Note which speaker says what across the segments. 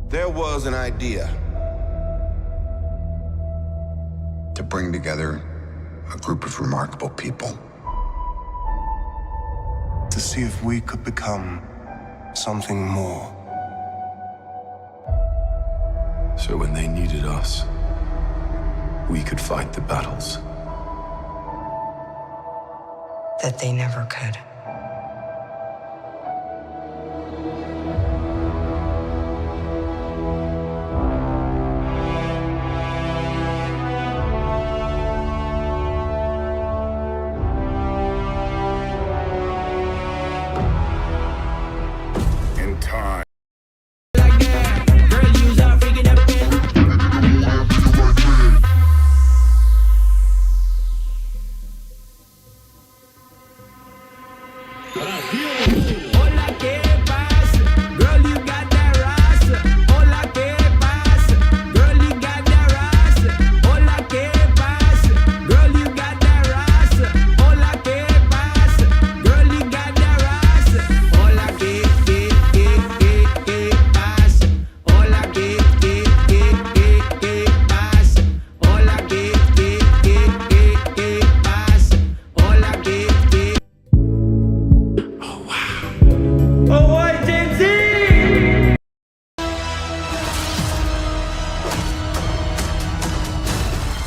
Speaker 1: There was an idea
Speaker 2: to bring together a group of remarkable people.
Speaker 3: To see if we could become something more.
Speaker 4: So when they needed us, we could fight the battles
Speaker 5: that they never could.
Speaker 2: In time.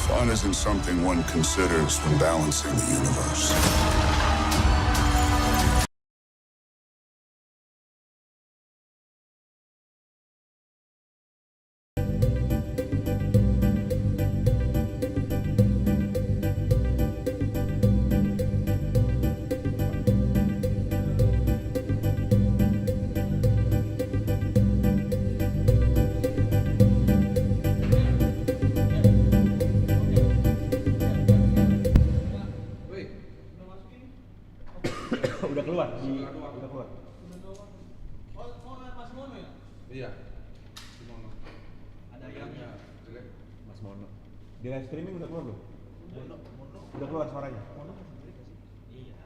Speaker 2: Fun isn't something one considers when balancing the universe.
Speaker 6: Udah keluar.
Speaker 7: Mas Mono ya?
Speaker 6: Iya. Mono. Ada yang Mas Mono. Di live streaming udah keluar belum?
Speaker 7: Mono.
Speaker 6: Udah keluar suaranya.
Speaker 7: Mono kan sendiri kasih. Iya.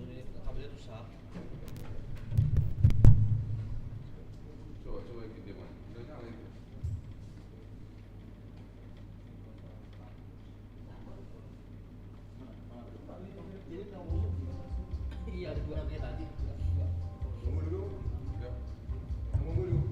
Speaker 7: Ini kabelnya rusak.
Speaker 6: Coba ikut dia, Mas. Udah nyala itu.
Speaker 7: Iya, ada dua kayak tadi.
Speaker 6: Tunggu dulu. Ya. Tunggu dulu.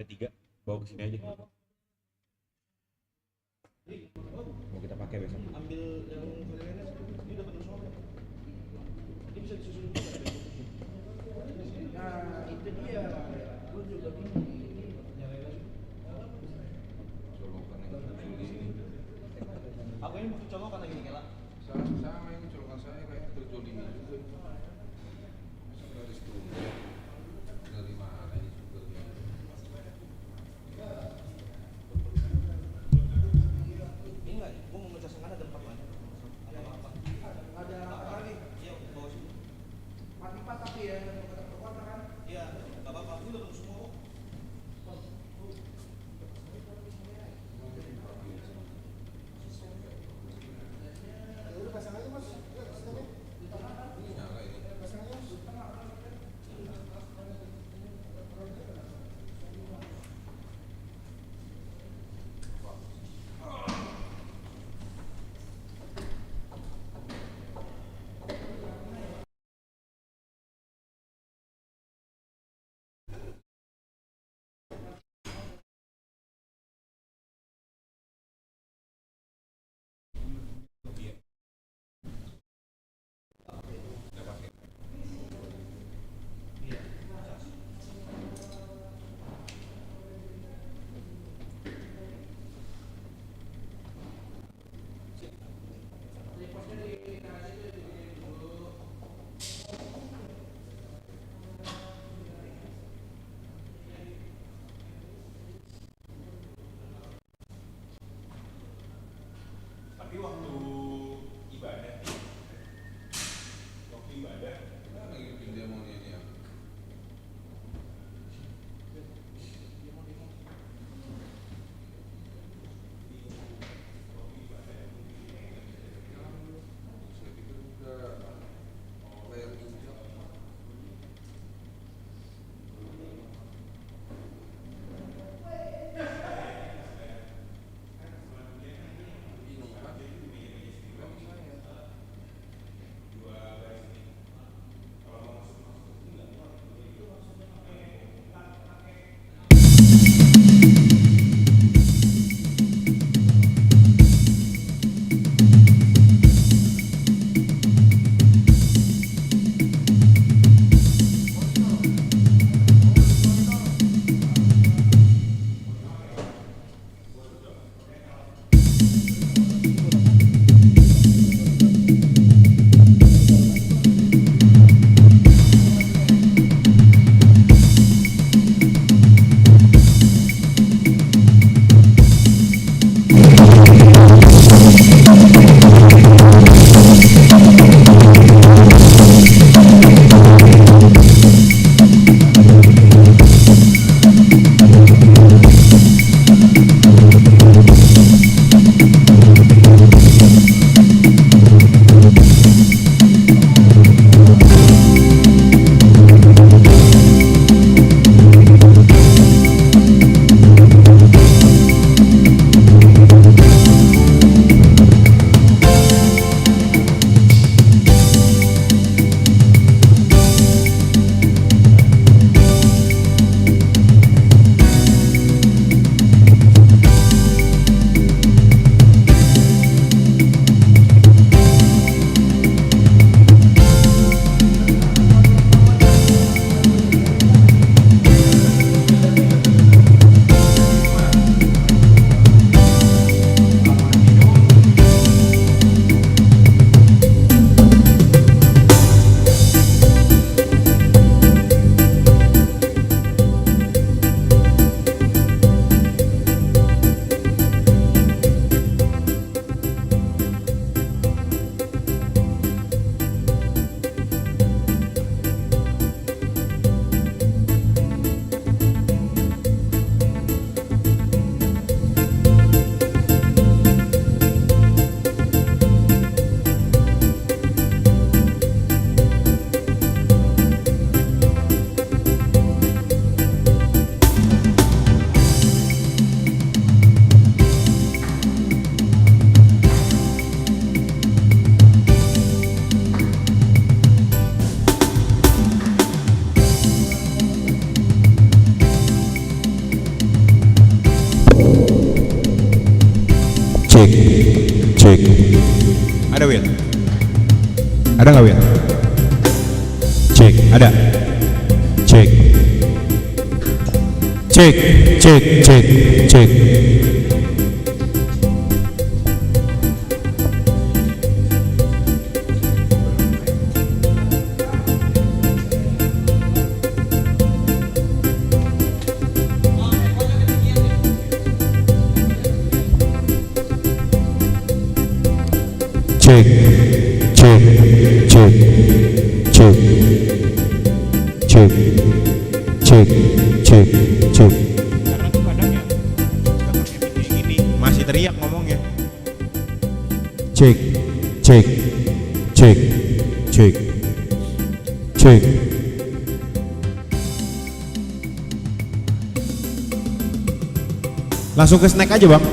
Speaker 8: P3 bawa ke sini aja. Mau kita pakai besok.
Speaker 7: Ambil yang kalian ini dapat semua. Ini bisa disusun juga. Nah, itu dia. Gue juga bingung. Aku ini butuh colokan lagi nih, Kela.
Speaker 6: Sama ini colokan saya kayak terjolimi juga. Dari studio. Dari mana ini juga?
Speaker 7: Ini enggak, gue mau ngecas yang ada tempat lagi. Ada apa? Ada apa lagi? Iya, bawa sini. Mati empat tapi ya, kata perkuatan kan? Iya, nggak apa-apa. Ini udah semua kok.
Speaker 6: Tapi waktu ibadah, kita lagi bikin demonya ini ya. Saya pikir udah layar hijau. Bingung kan? Bingung saya.
Speaker 8: Cek. Ada Will? Ada nggak Will? Cek. Ada. Cek. Cek. Cek. Cek. Cek. Cek, cek, cek, cek, cek, cek, cek, cek. Karena tuh kadang ya, gini masih teriak ngomongnya. Cek, cek, cek, cek, cek. Langsung ke snack aja bang.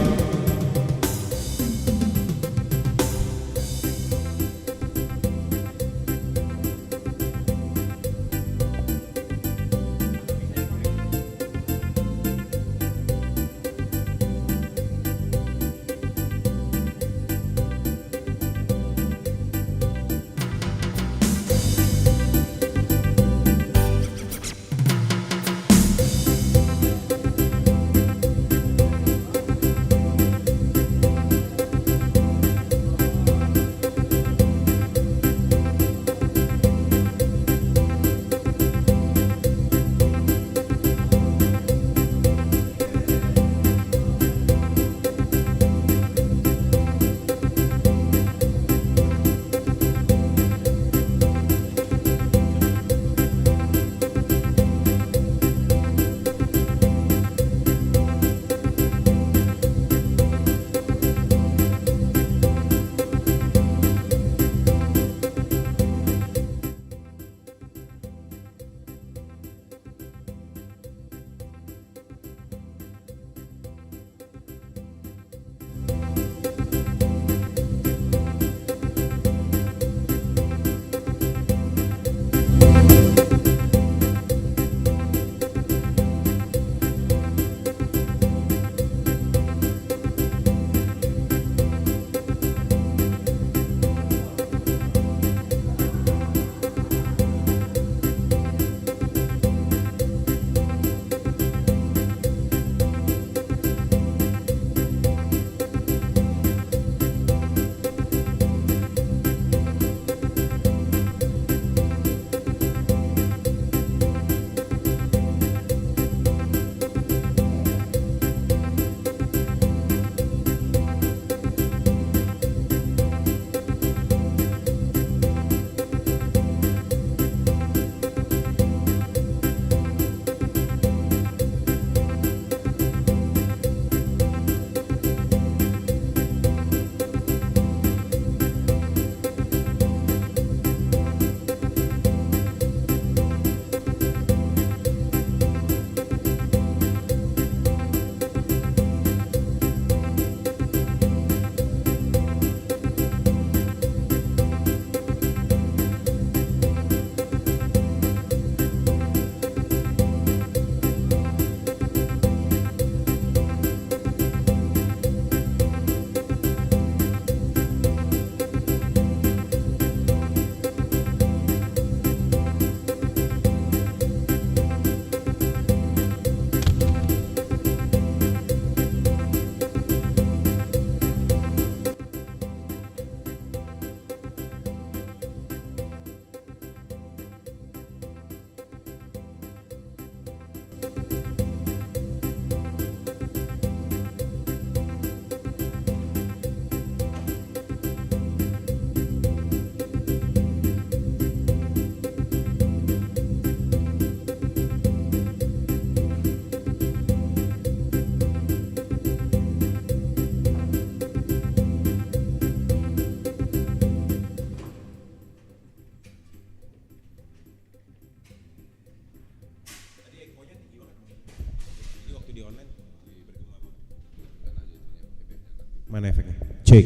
Speaker 8: Mana efeknya? Cek.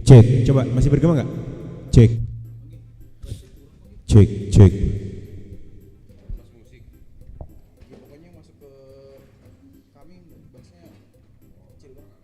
Speaker 8: Cek. Coba masih bergema nggak? Cek. Cek. Cek.
Speaker 6: Pas musik.
Speaker 7: Ya, pokoknya masuk ke kami bassnya kecil banget.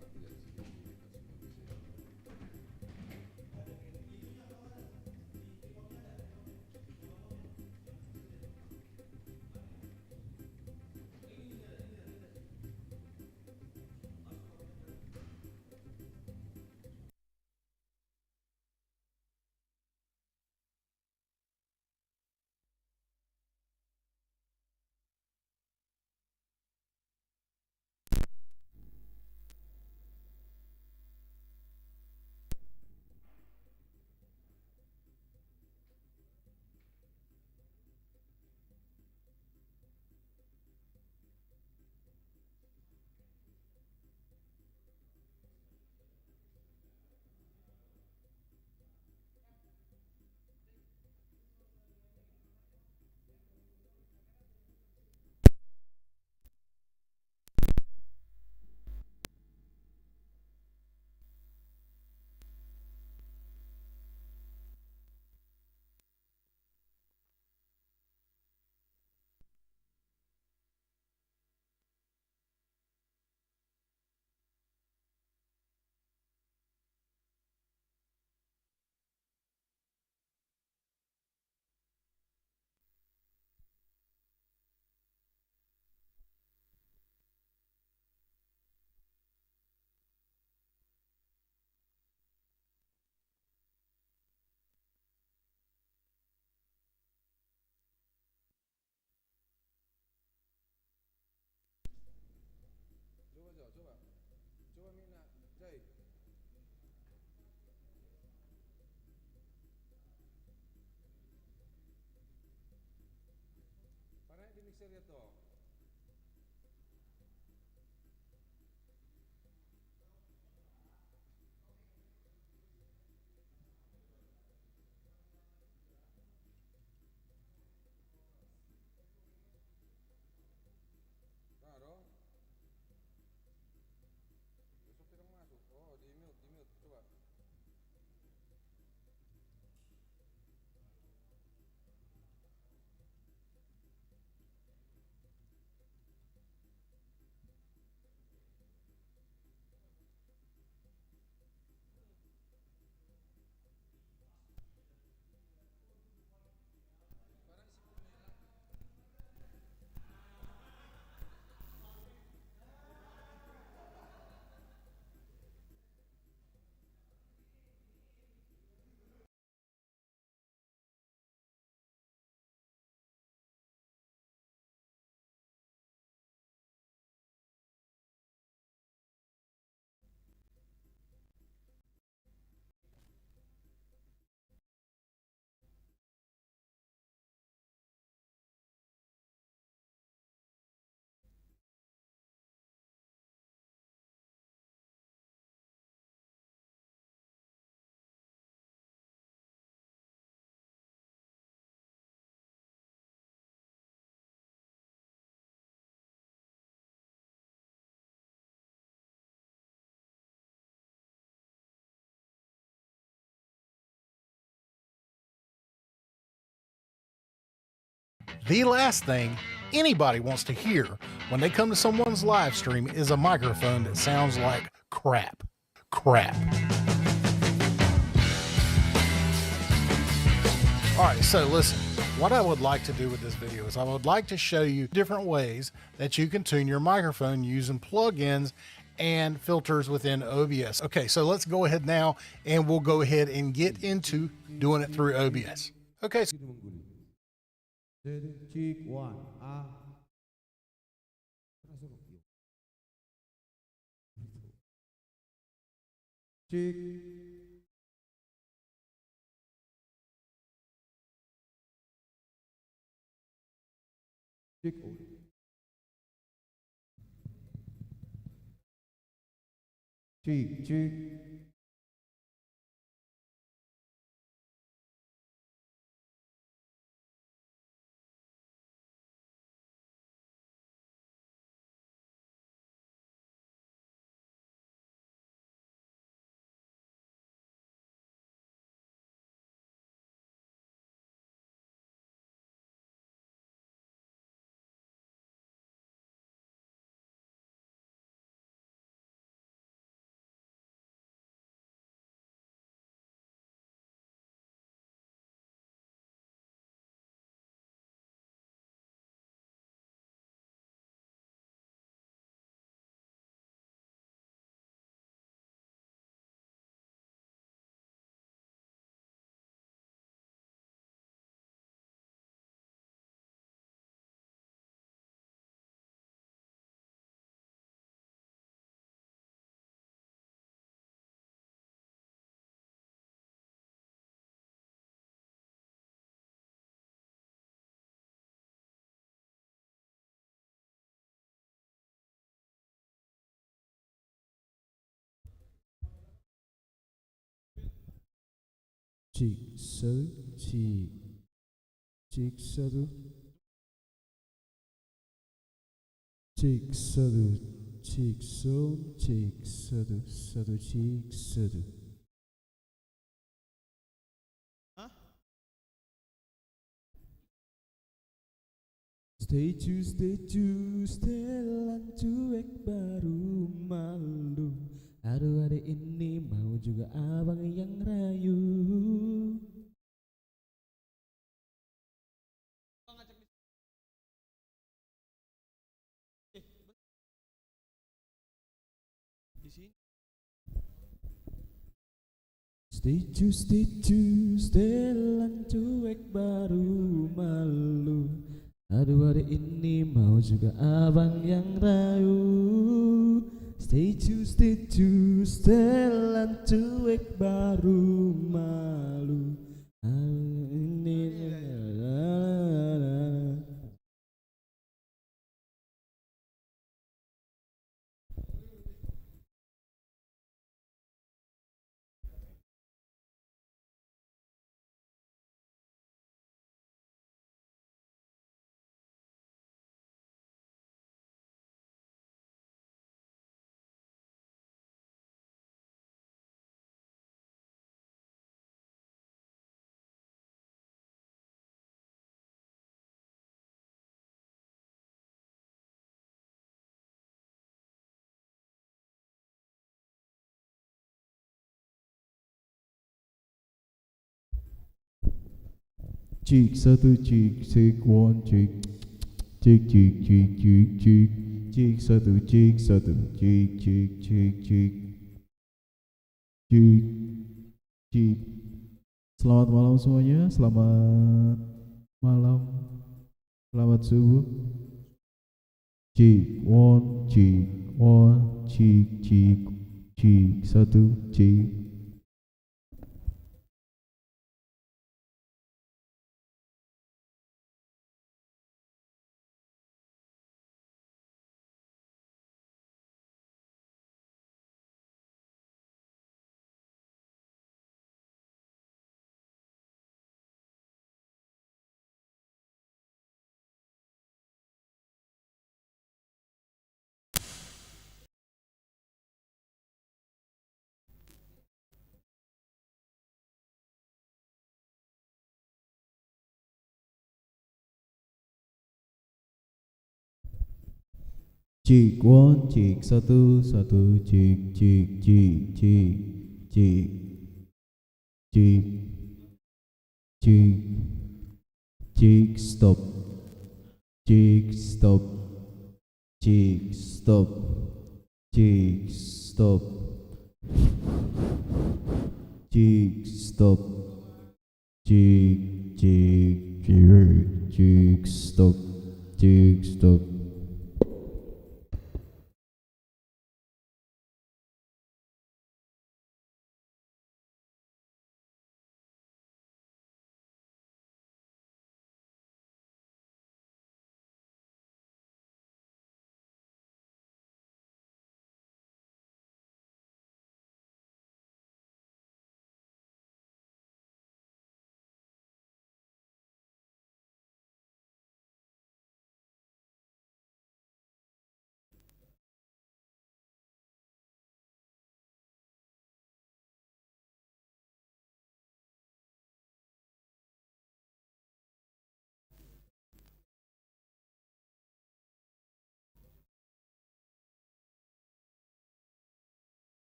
Speaker 6: Coba Mina, Jai. Parah di mixer ya toh. Claro. Besok tidak masuk. Oh, di mute, coba.
Speaker 1: The last thing anybody wants to hear when they come to someone's live stream is a microphone that sounds like crap. Crap. All right, so listen, what I would like to do with this video is I would like to show you different ways that you can tune your microphone using plugins and filters within OBS. Okay, so let's go ahead now and we'll go ahead and get into doing it through OBS. Okay, so
Speaker 8: Cek one. Cek. Cek. Cek. Cek satu, cek satu, cek satu, cek sound, cek satu, satu cek satu. Stay true, setelan cuek baru malu. Aduh adek ini mau juga abang yang rayu. Stay true, setelan cuek baru malu. Aduh hari ini mau juga abang yang rayu. Stay true, setelan cuek baru malu. Ini cek satu, cek one, cek cek satu, cek Selamat malam semuanya, selamat malam, selamat subuh. Cek one, cek satu, cek. Cek one, cek satu, cek stop, cek stop, cek stop, cek stop, cek stop, cek stop, cek stop.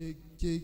Speaker 8: Cek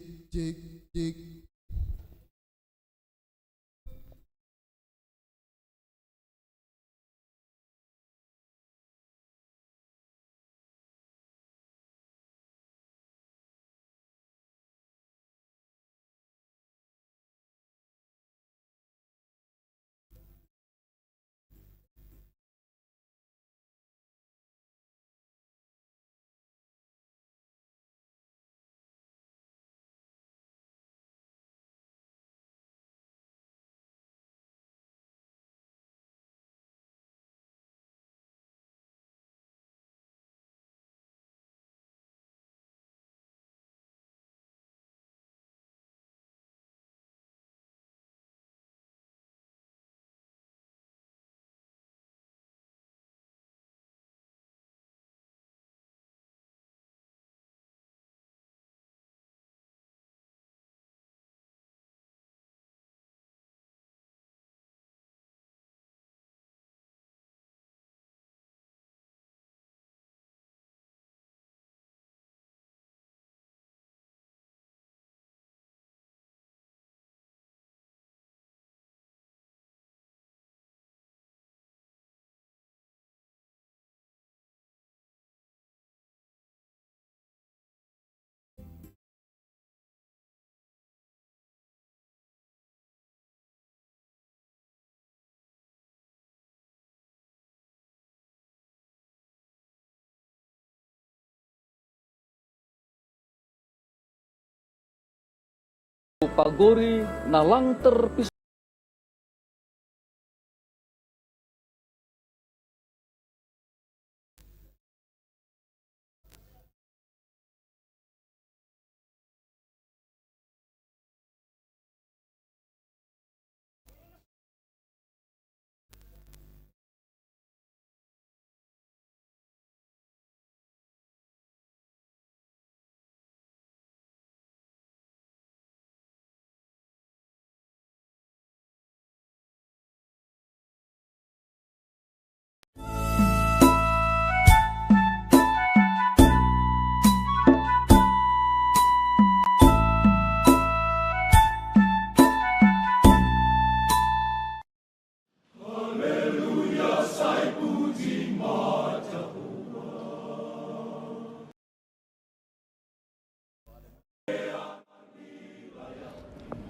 Speaker 9: pagori na lang terpis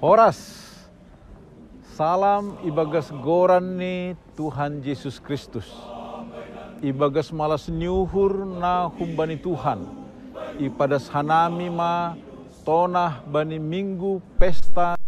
Speaker 10: Horas, salam ibagas goran ni Tuhan Yesus Kristus. Ibagas malas nyuhur na humbani Tuhan. Ipadas hanami ma tonah bani minggu pesta